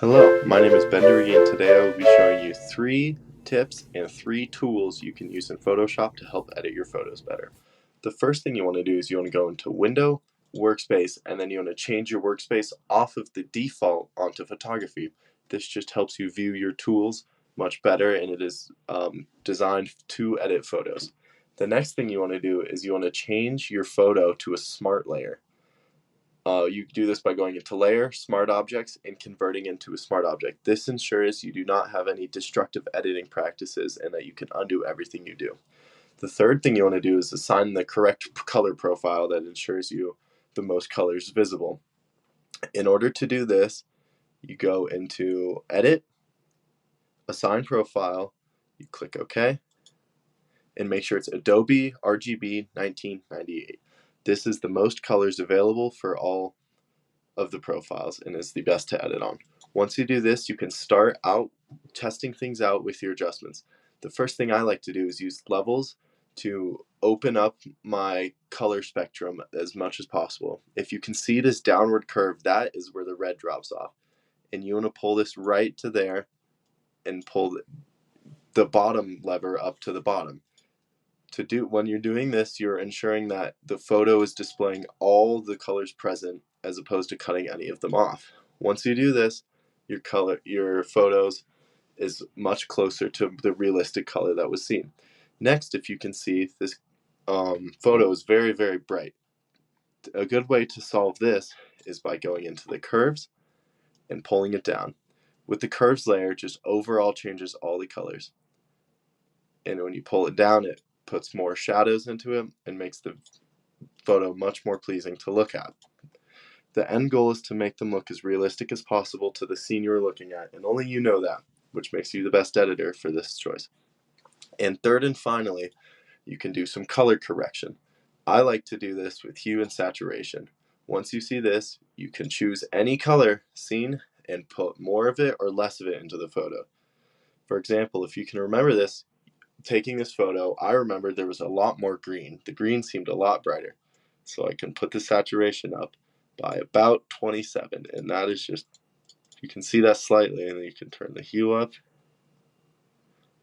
Hello, my name is Bendery and today I will be showing you 3 tips and 3 tools you can use in Photoshop to help edit your photos better. The first thing you want to do is you want to go into Window, Workspace, and then you want to change your workspace off of the default onto Photography. This just helps you view your tools much better and it is designed to edit photos. The next thing you want to do is you want to change your photo to a smart layer. You do this by going into Layer, Smart Objects, and converting into a smart object. This ensures you do not have any destructive editing practices and that you can undo everything you do. The third thing you want to do is assign the correct color profile that ensures you the most colors visible. In order to do this, you go into Edit, Assign Profile, you click OK, and make sure it's Adobe RGB 1998. This is the most colors available for all of the profiles and is the best to edit on. Once you do this, you can start out testing things out with your adjustments. The first thing I like to do is use levels to open up my color spectrum as much as possible. If you can see this downward curve, that is where the red drops off. And you want to pull this right to there and pull the bottom lever up to the bottom. When you're doing this, you're ensuring that the photo is displaying all the colors present as opposed to cutting any of them off. Once you do this, your photos is much closer to the realistic color that was seen. Next, if you can see, this photo is very, very bright. A good way to solve this is by going into the curves and pulling it down. With the curves layer, just overall changes all the colors. And when you pull it down, it puts more shadows into it and makes the photo much more pleasing to look at. The end goal is to make them look as realistic as possible to the scene you're looking at, and only you know that, which makes you the best editor for this choice. And third and finally, you can do some color correction. I like to do this with hue and saturation. Once you see this, you can choose any color scene and put more of it or less of it into the photo. For example, if you can remember this, taking this photo, I remembered there was a lot more green. The green seemed a lot brighter. So I can put the saturation up by about 27, and that is just, you can see that slightly, and then you can turn the hue up,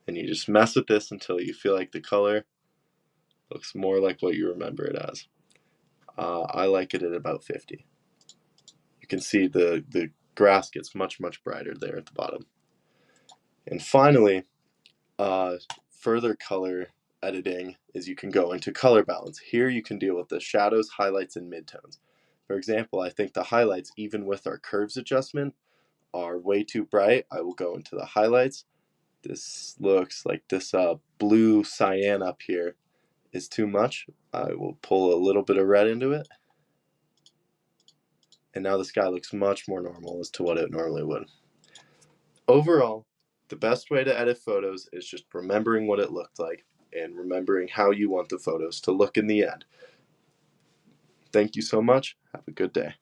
and you just mess with this until you feel like the color looks more like what you remember it as. I like it at about 50. You can see the grass gets much, much brighter there at the bottom. And finally, further color editing is you can go into color balance. Here you can deal with the shadows, highlights, and midtones. For example, I think the highlights, even with our curves adjustment, are way too bright. I will go into the highlights. This looks like this blue cyan up here is too much. I will pull a little bit of red into it. And now the sky looks much more normal as to what it normally would. Overall, the best way to edit photos is just remembering what it looked like and remembering how you want the photos to look in the end. Thank you so much. Have a good day.